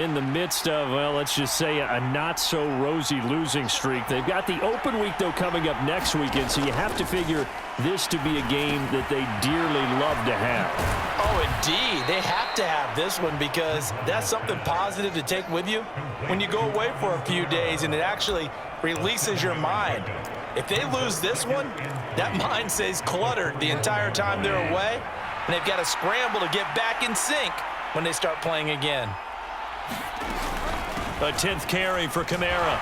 In the midst of, well, let's just say a not-so-rosy losing streak. They've got the open week, though, coming up next weekend, so you have to figure this to be a game that they dearly love to have. Oh, indeed. They have to have this one because that's something positive to take with you when you go away for a few days, and it actually releases your mind. If they lose this one, that mind stays cluttered the entire time they're away, and they've got to scramble to get back in sync when they start playing again. A 10th carry for Kamara.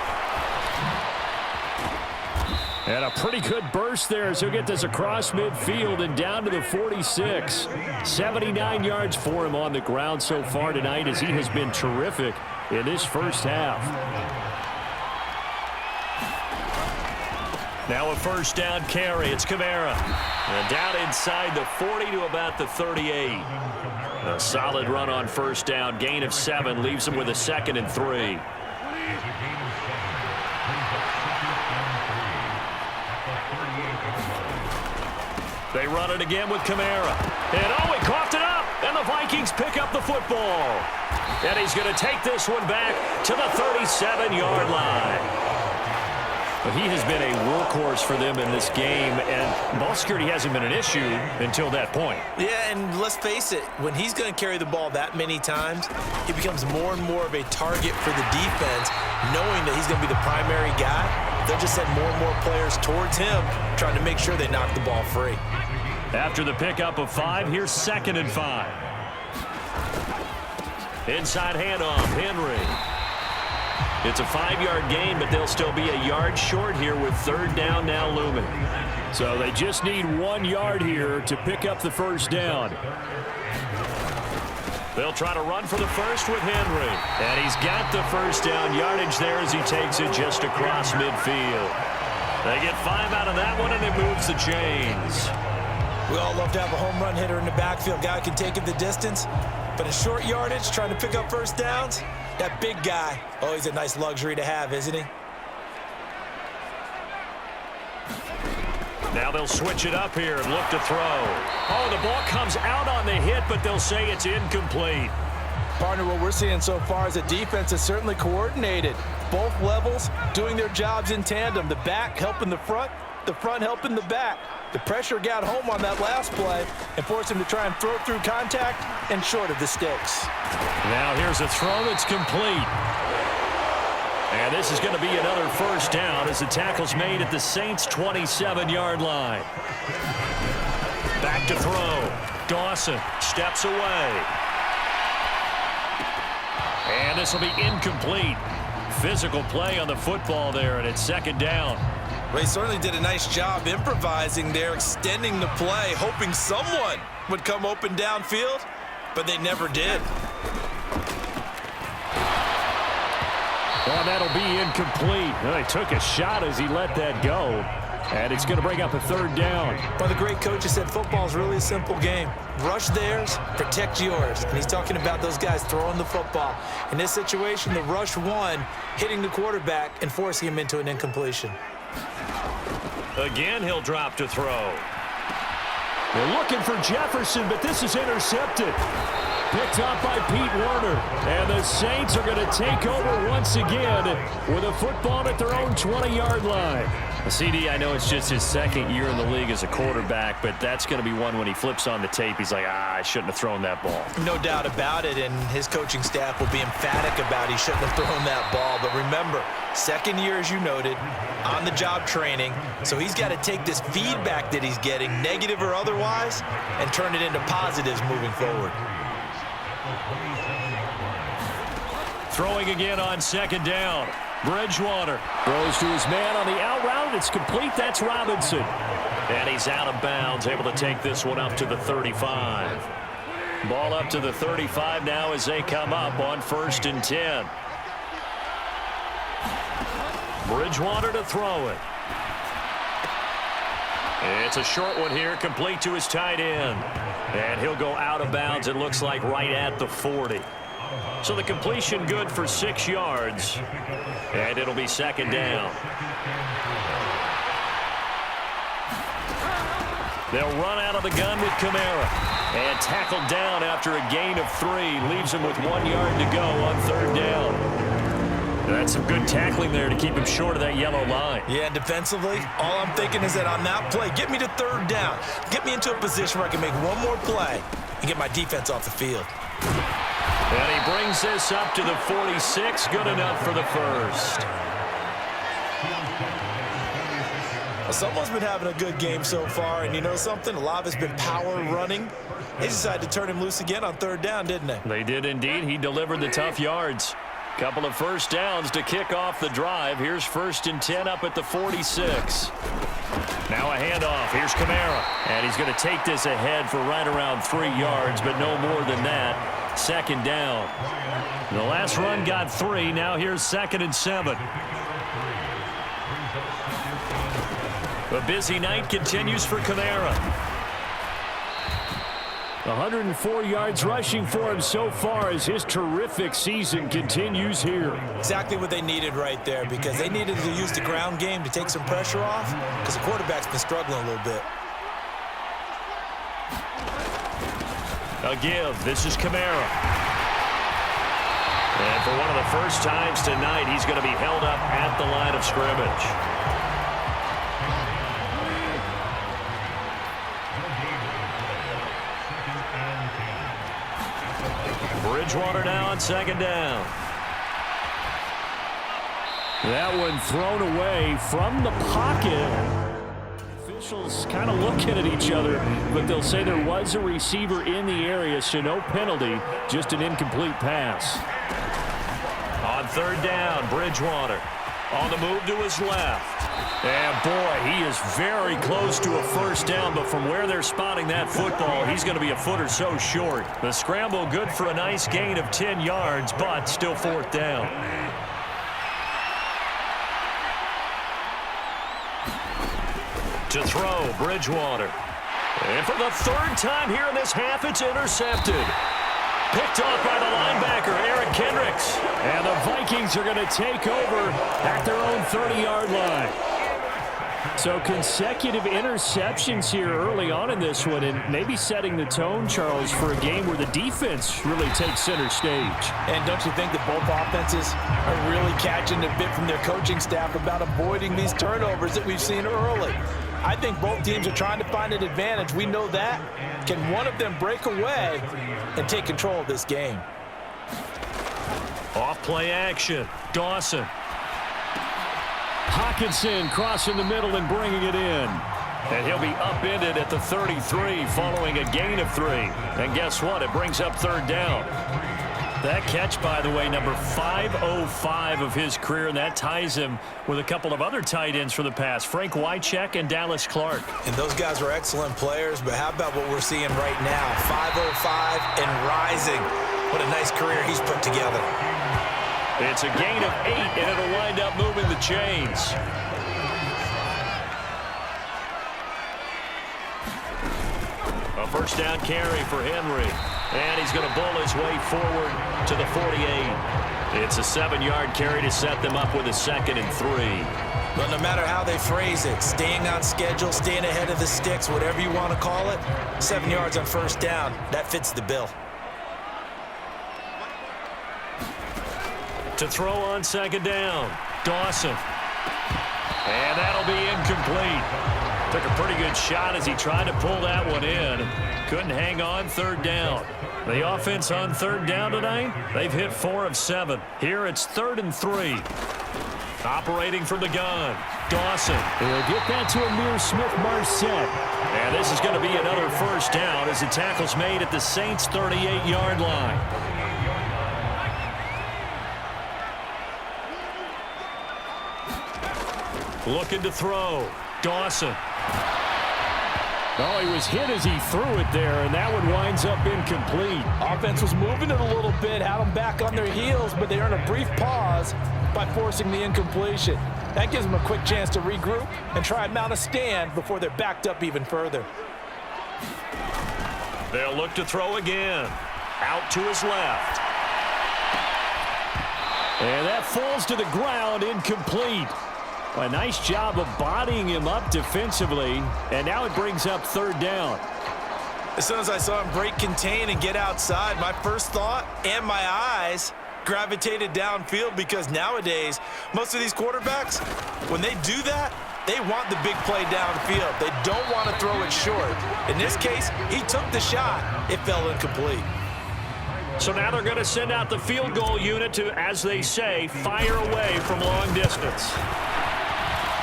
And a pretty good burst there as he'll get this across midfield and down to the 46. 79 yards for him on the ground so far tonight as he has been terrific in this first half. Now a first down carry. It's Kamara. And down inside the 40 to about the 38. A solid run on first down. Gain of 7 leaves him with a 2nd and 3. They run it again with Kamara. And oh, he coughed it up. And the Vikings pick up the football. And he's going to take this one back to the 37-yard line. But he has been a workhorse for them in this game, and ball security hasn't been an issue until that point. Yeah, and let's face it, when he's going to carry the ball that many times, he becomes more and more of a target for the defense, knowing that he's going to be the primary guy. They'll just send more and more players towards him, trying to make sure they knock the ball free. After the pickup of 5, here's 2nd and 5. Inside handoff, Henry. It's a 5-yard gain, but they'll still be a yard short here with 3rd down now looming. So they just need 1 yard here to pick up the first down. They'll try to run for the first with Henry. And he's got the first down yardage there as he takes it just across midfield. They get 5 out of that one, and it moves the chains. We all love to have a home run hitter in the backfield. Guy can take it the distance. But in short yardage, trying to pick up first downs, that big guy, oh, he's a nice luxury to have, isn't he? Now they'll switch it up here and look to throw. Oh, the ball comes out on the hit, but they'll say it's incomplete. Partner, what we're seeing so far is the defense is certainly coordinated. Both levels doing their jobs in tandem. The back helping the front helping the back. The pressure got home on that last play and forced him to try and throw through contact and short of the sticks. Now here's a throw that's complete. And this is going to be another first down as the tackle's made at the Saints' 27-yard line. Back to throw. Dawson steps away. And this will be incomplete. Physical play on the football there, and it's 2nd down. They certainly did a nice job improvising there, extending the play, hoping someone would come open downfield, but they never did. Well, that'll be incomplete. Well, he took a shot as he let that go, and it's going to bring up a 3rd down. One of the great coaches said football is really a simple game. Rush theirs, protect yours. And he's talking about those guys throwing the football. In this situation, the rush one, hitting the quarterback and forcing him into an incompletion. Again, he'll drop to throw. They're looking for Jefferson, but this is intercepted. Picked up by Pete Werner. And the Saints are going to take over once again with a football at their own 20-yard line. CD, I know it's just his 2nd year in the league as a quarterback, but that's going to be one when he flips on the tape, he's like, I shouldn't have thrown that ball. No doubt about it, and his coaching staff will be emphatic about he shouldn't have thrown that ball. But remember, 2nd year, as you noted, on-the-job training, so he's got to take this feedback that he's getting, negative or otherwise, and turn it into positives moving forward. Throwing again on 2nd down. Bridgewater throws to his man on the out route. It's complete. That's Robinson. And he's out of bounds, able to take this one up to the 35. Ball up to the 35 now as they come up on 1st and 10. Bridgewater to throw it. It's a short one here, complete to his tight end. And he'll go out of bounds, it looks like, right at the 40. So the completion good for 6 yards. And it'll be 2nd down. They'll run out of the gun with Kamara. And tackled down after a gain of 3. Leaves him with 1 yard to go on 3rd down. That's some good tackling there to keep him short of that yellow line. Yeah, and defensively, all I'm thinking is that on that play, get me to 3rd down. Get me into a position where I can make one more play and get my defense off the field. And he brings this up to the 46. Good enough for the first. Well, someone's been having a good game so far, and you know something? A lot of it's been power running. They decided to turn him loose again on 3rd down, didn't they? They did indeed. He delivered the tough yards. Couple of first downs to kick off the drive. Here's 1st and 10 up at the 46. Now a handoff. Here's Kamara. And he's going to take this ahead for right around 3 yards, but no more than that. 2nd down. The last run got 3. Now here's 2nd and 7. A busy night continues for Kamara. 104 yards rushing for him so far as his terrific season continues here. Exactly what they needed right there, because they needed to use the ground game to take some pressure off, because the quarterback's been struggling a little bit. A give. This is Kamara. And for one of the first times tonight, he's going to be held up at the line of scrimmage. Bridgewater now on 2nd down. That one thrown away from the pocket. Officials kind of looking at each other, but they'll say there was a receiver in the area, so no penalty, just an incomplete pass. On 3rd down, Bridgewater on the move to his left. And boy, he is very close to a first down, but from where they're spotting that football, he's going to be a foot or so short. The scramble good for a nice gain of 10 yards, but still 4th down. To throw, Bridgewater. And for the 3rd time here in this half, it's intercepted. Picked off by the linebacker, Eric Kendricks. And the Vikings are going to take over at their own 30-yard line. So consecutive interceptions here early on in this one, and maybe setting the tone, Charles, for a game where the defense really takes center stage. And don't you think that both offenses are really catching a bit from their coaching staff about avoiding these turnovers that we've seen early? I think both teams are trying to find an advantage. We know that. Can one of them break away and take control of this game? Off play action. Dawson. Hawkinson crossing the middle and bringing it in. And he'll be upended at the 33 following a gain of 3. And guess what? It brings up 3rd down. That catch, by the way, number 505 of his career, and that ties him with a couple of other tight ends for the past, Frank Wycheck and Dallas Clark. And those guys were excellent players, but how about what we're seeing right now? 505 and rising. What a nice career he's put together. It's a gain of 8, and it'll wind up moving the chains. A first down carry for Henry. And he's going to bull his way forward to the 48. It's a 7-yard carry to set them up with a 2nd and 3. But no matter how they phrase it, staying on schedule, staying ahead of the sticks, whatever you want to call it, 7 yards on first down, that fits the bill. To throw on 2nd down, Dawson. And that'll be incomplete. Took a pretty good shot as he tried to pull that one in. Couldn't hang on 3rd down. The offense on 3rd down tonight, they've hit 4 of 7. Here it's 3rd and 3. Operating from the gun, Dawson. He'll get that to Amir Smith-Marset. And this is going to be another first down as the tackle's made at the Saints' 38-yard line. Looking to throw, Dawson. Oh, he was hit as he threw it there, and that one winds up incomplete. Offense was moving it a little bit, had them back on their heels, but they earned a brief pause by forcing the incompletion. That gives them a quick chance to regroup and try and mount a stand before they're backed up even further. They'll look to throw again. Out to his left. And that falls to the ground, incomplete. A nice job of bodying him up defensively, and now it brings up 3rd down. As soon as I saw him break contain and get outside, my first thought and my eyes gravitated downfield, because nowadays, most of these quarterbacks, when they do that, they want the big play downfield. They don't want to throw it short. In this case, he took the shot. It fell incomplete. So now they're going to send out the field goal unit to, as they say, fire away from long distance.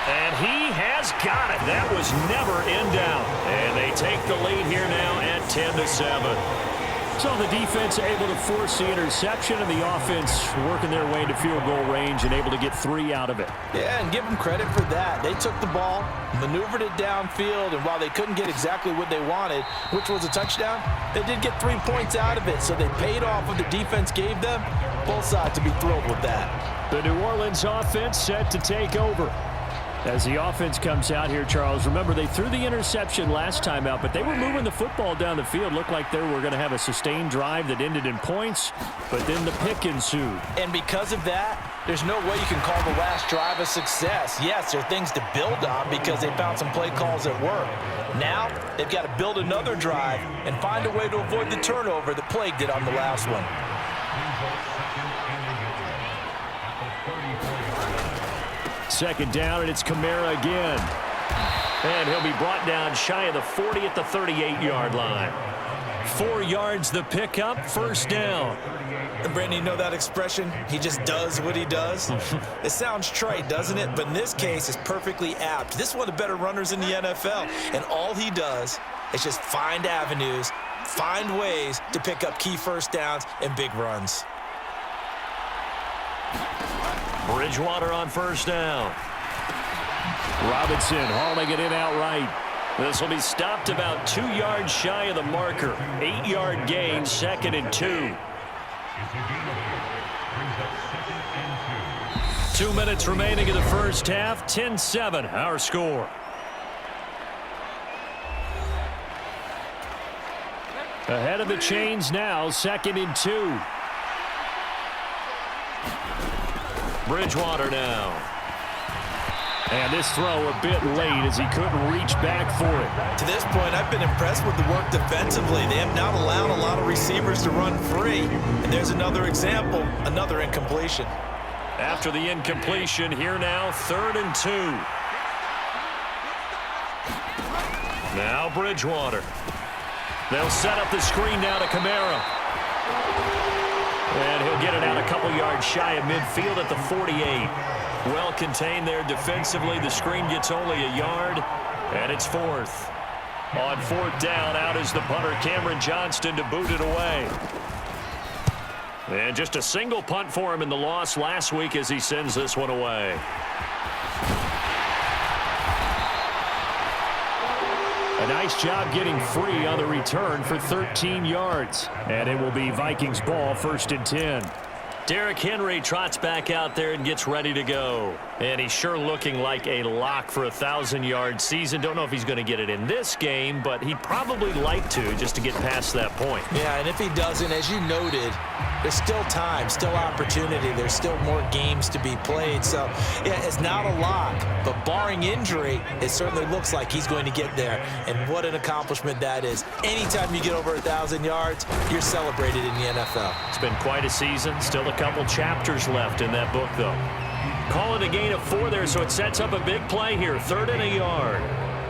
And he has got it. That was never in doubt. And they take the lead here now at 10-7. So the defense able to force the interception, and the offense working their way into field goal range and able to get 3 out of it. Yeah, and give them credit for that. They took the ball, maneuvered it downfield, and while they couldn't get exactly what they wanted, which was a touchdown, they did get 3 points out of it. So they paid off what the defense gave them. Both sides to be thrilled with that. The New Orleans offense set to take over. As the offense comes out here, Charles, remember they threw the interception last time out, but they were moving the football down the field. Looked like they were going to have a sustained drive that ended in points, but then the pick ensued. And because of that, there's no way you can call the last drive a success. Yes, there are things to build on because they found some play calls that work. Now, they've got to build another drive and find a way to avoid the turnover that plagued it on the last one. Second down, and it's Kamara again. And he'll be brought down shy of the 40 at the 38-yard line. 4 yards the pickup, first down. And Brandon, you know that expression? He just does what he does? It sounds trite, doesn't it? But in this case, it's perfectly apt. This is one of the better runners in the NFL. And all he does is just find avenues, find ways to pick up key first downs and big runs. Bridgewater on first down. Robinson hauling it in outright. This will be stopped about 2 yards shy of the marker. 8-yard gain, 2nd and 2. 2 minutes remaining in the first half. 10-7, our score. Ahead of the chains now, 2nd and 2. Bridgewater now. And this throw a bit late as he couldn't reach back for it. To this point, I've been impressed with the work defensively. They have not allowed a lot of receivers to run free. And there's another example, another incompletion. After the incompletion, here now, 3rd and 2. Now Bridgewater. They'll set up the screen now to Kamara. And he'll get it out a couple yards shy of midfield at the 48. Well contained there defensively. The screen gets only a yard, and it's 4th. On 4th down, out is the punter, Cameron Johnston, to boot it away. And just a single punt for him in the loss last week as he sends this one away. A nice job getting free on the return for 13 yards. And it will be Vikings ball, 1st and 10. Derrick Henry trots back out there and gets ready to go. And he's sure looking like a lock for a 1,000-yard season. Don't know if he's going to get it in this game, but he'd probably like to just to get past that point. Yeah, and if he doesn't, as you noted, there's still time, still opportunity. There's still more games to be played. So, yeah, it's not a lock, but barring injury, it certainly looks like he's going to get there. And what an accomplishment that is. Anytime you get over 1,000 yards, you're celebrated in the NFL. It's been quite a season. Still a couple chapters left in that book, though. Call it a gain of 4 there, so it sets up a big play here. 3rd and a yard.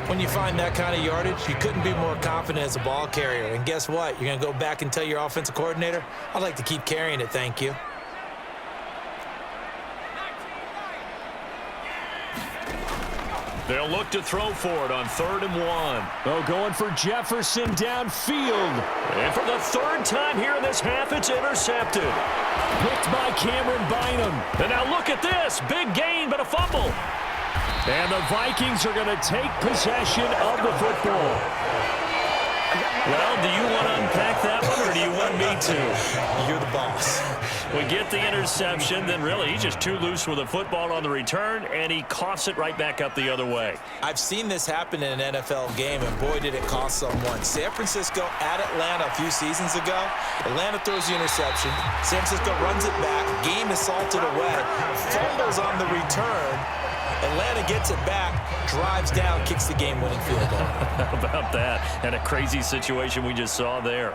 When you find that kind of yardage, you couldn't be more confident as a ball carrier. And guess what? You're going to go back and tell your offensive coordinator, I'd like to keep carrying it, thank you. They'll look to throw for it on 3rd and 1. Oh, going for Jefferson downfield. And for the 3rd time here in this half, it's intercepted. Picked by Cameron Bynum. And now look at this. Big gain, but a fumble. And the Vikings are going to take possession of the football. Well, do you want to unpack that one, or do you want me to? You're the boss. We get the interception, then really he's just too loose with the football on the return, and he coughs it right back up the other way. I've seen this happen in an NFL game, and boy, did it cost someone. San Francisco at Atlanta a few seasons ago. Atlanta throws the interception. San Francisco runs it back. Game is salted away. Fumbles on the return. Atlanta gets it back, drives down, kicks the game-winning field goal. How about that? And a crazy situation we just saw there.